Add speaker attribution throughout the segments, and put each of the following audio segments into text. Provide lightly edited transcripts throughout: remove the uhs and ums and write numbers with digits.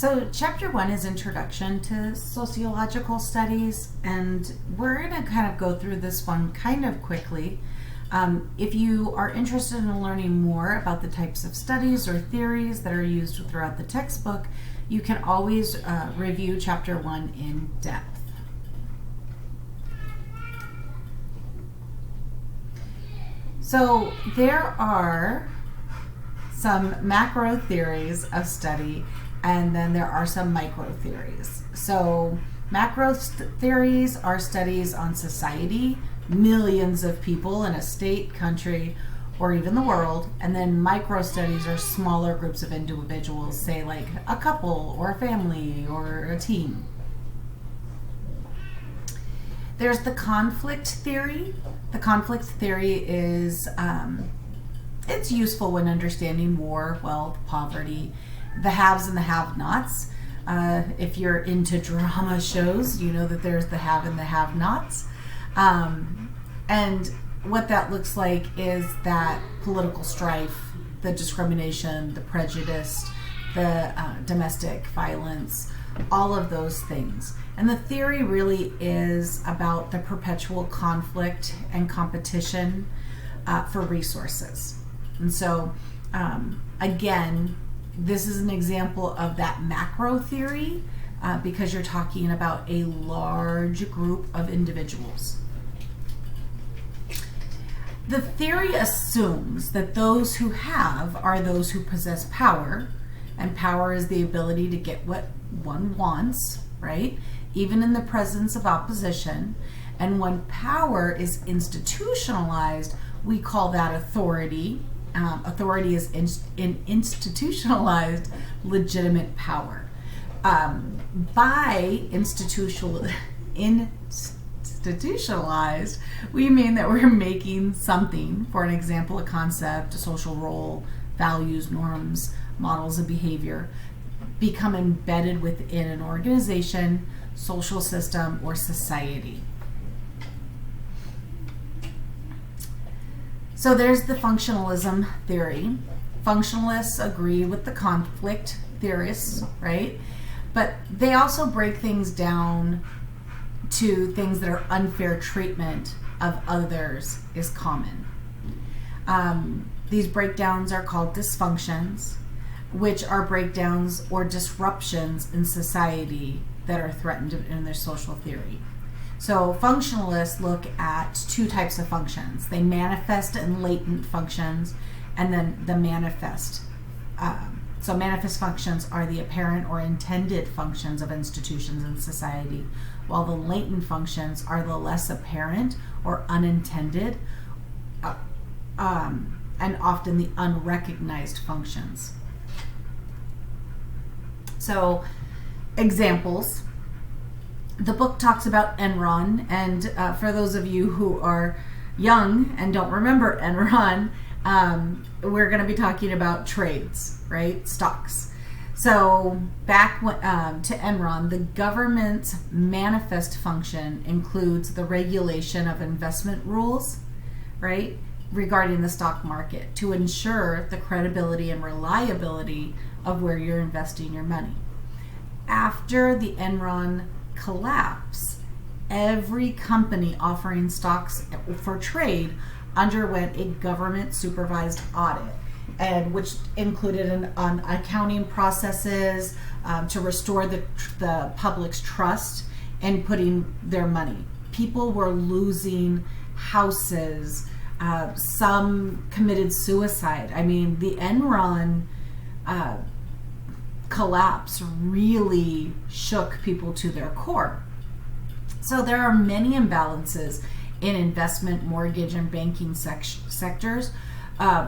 Speaker 1: So chapter 1 is Introduction to Sociological Studies, and we're going to kind of go through this one kind of quickly. If you are interested in learning more about the types of studies or theories that are used throughout the textbook, you can always review chapter 1 in depth. So there are some macro theories of study, and then there are some micro theories. So macro theories are studies on society, millions of people in a state, country, or even the world. And then micro studies are smaller groups of individuals, say like a couple or a family or a team. There's the conflict theory. The conflict theory is it's useful when understanding war, wealth, poverty, the haves and the have-nots. If you're into drama shows, you know that there's the have and the have-nots. And what that looks like is that political strife, the discrimination, the prejudice, the domestic violence, all of those things. And the theory really is about the perpetual conflict and competition for resources. And so, again, this is an example of that macro theory because you're talking about a large group of individuals. The theory assumes that those who have are those who possess power, and power is the ability to get what one wants, right? Even in the presence of opposition. And when power is institutionalized, we call that authority. Authority is institutionalized legitimate power. By institutionalized, we mean that we're making something, for an example, a concept, a social role, values, norms, models of behavior, become embedded within an organization, social system, or society. So there's the functionalism theory. Functionalists agree with the conflict theorists, right? But they also break things down to things that are unfair treatment of others is common. These breakdowns are called dysfunctions, which are breakdowns or disruptions in society that are threatened in their social theory. So functionalists look at two types of functions. They manifest and latent functions, and then the manifest. So manifest functions are the apparent or intended functions of institutions in society, while the latent functions are the less apparent or unintended, and often the unrecognized functions. So examples. The book talks about Enron, and for those of you who are young and don't remember Enron, we're going to be talking about trades, right? Stocks. So back to Enron, the government's manifest function includes the regulation of investment rules, right, regarding the stock market to ensure the credibility and reliability of where you're investing your money. After the Enron collapse, every company offering stocks for trade underwent a government supervised audit, and which included on accounting processes to restore the public's trust in putting their money. People were losing houses. Some committed suicide. I mean, the Enron collapse really shook people to their core. So there are many imbalances in investment, mortgage, and banking sectors,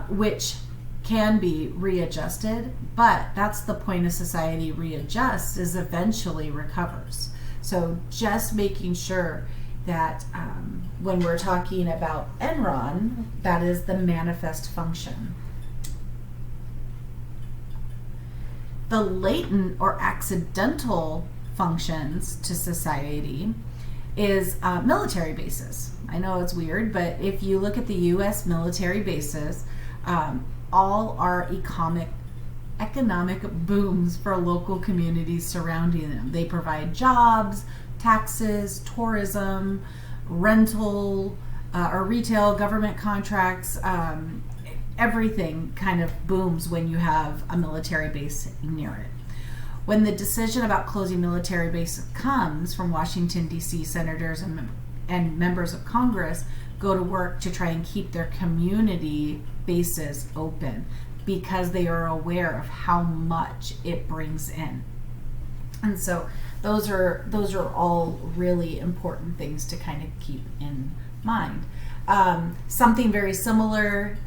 Speaker 1: which can be readjusted, but that's the point of society readjusts, is eventually recovers. So just making sure that when we're talking about Enron, that is the manifest function. The latent or accidental functions to society is military bases. I know it's weird, but if you look at the U.S. military bases, all are economic booms for local communities surrounding them. They provide jobs, taxes, tourism, rental, or retail, government contracts. Everything kind of booms when you have a military base near it. When the decision about closing military bases comes from Washington, D.C., senators and members of Congress go to work to try and keep their community bases open because they are aware of how much it brings in. And so those are all really important things to kind of keep in mind. Something very similar,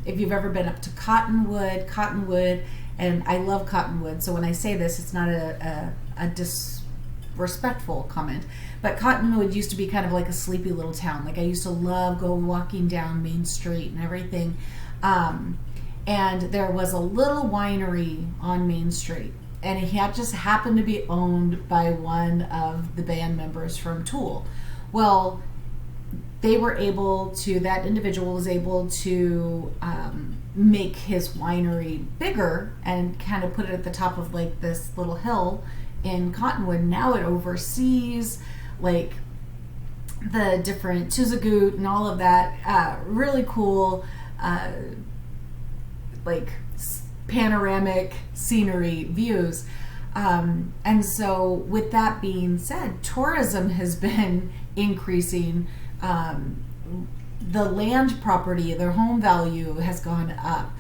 Speaker 1: if you've ever been up to Cottonwood, and I love Cottonwood, so when I say this, it's not a disrespectful comment, but Cottonwood used to be kind of like a sleepy little town. Like I used to love go walking down Main Street and everything. And there was a little winery on Main Street, and it had just happened to be owned by one of the band members from Tool. Well, that individual was able to make his winery bigger and kind of put it at the top of like this little hill in Cottonwood. Now it oversees like the different Tuzagoot and all of that. Really cool, like panoramic scenery views. And so with that being said, tourism has been increasing. The land property, their home value has gone up.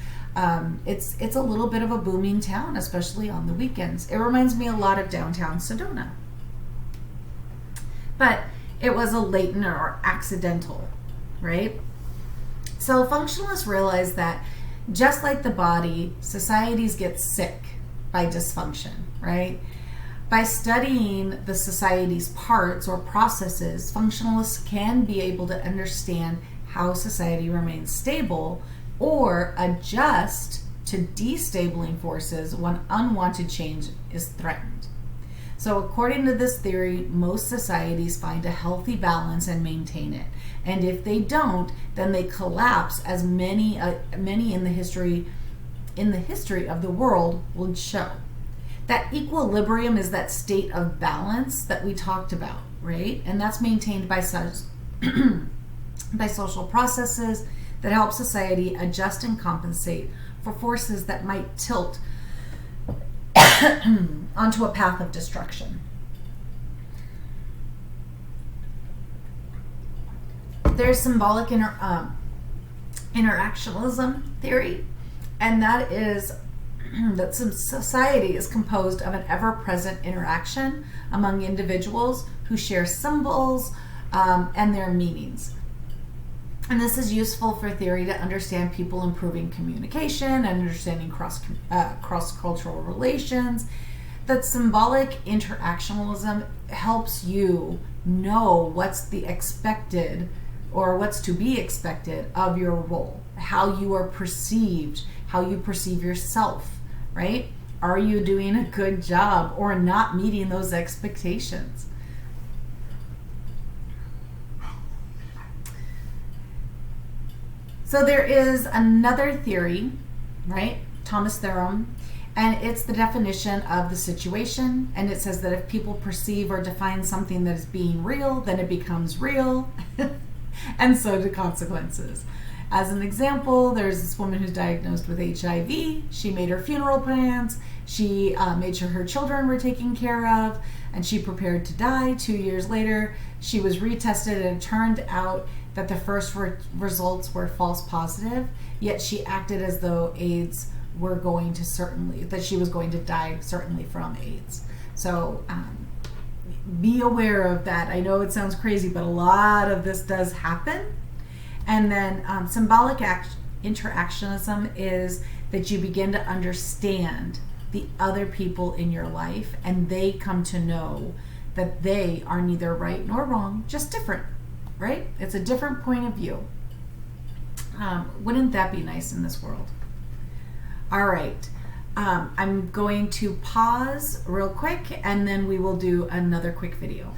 Speaker 1: It's a little bit of a booming town, especially on the weekends. It reminds me a lot of downtown Sedona. But it was a latent or accidental, right? So functionalists realize that just like the body, societies get sick by dysfunction, right? By studying the society's parts or processes, functionalists can be able to understand how society remains stable or adjust to destabilizing forces when unwanted change is threatened. So according to this theory, most societies find a healthy balance and maintain it. And if they don't, then they collapse, as many in the history of the world would show. That equilibrium is that state of balance that we talked about, right? And that's maintained by social processes that help society adjust and compensate for forces that might tilt onto a path of destruction. There's symbolic interactionalism theory, and that is that society is composed of an ever-present interaction among individuals who share symbols and their meanings. And this is useful for theory to understand people improving communication and understanding cross-cultural relations. That symbolic interactionalism helps you know what's the expected or what's to be expected of your role, how you are perceived, how you perceive yourself, right? Are you doing a good job or not meeting those expectations? So there is another theory, right? Thomas theorem, and it's the definition of the situation, and it says that if people perceive or define something that is being real, then it becomes real, and so do consequences. As an example, there's this woman who's diagnosed with HIV. She made her funeral plans. She made sure her children were taken care of, and she prepared to die. 2 years later, she was retested, and it turned out that the first results were false positive, yet she acted as though AIDS were going to that she was going to die certainly from AIDS. So be aware of that. I know it sounds crazy, but a lot of this does happen. And then symbolic interactionism is that you begin to understand the other people in your life, and they come to know that they are neither right nor wrong, just different, right? It's a different point of view. Wouldn't that be nice in this world? All right. I'm going to pause real quick, and then we will do another quick video.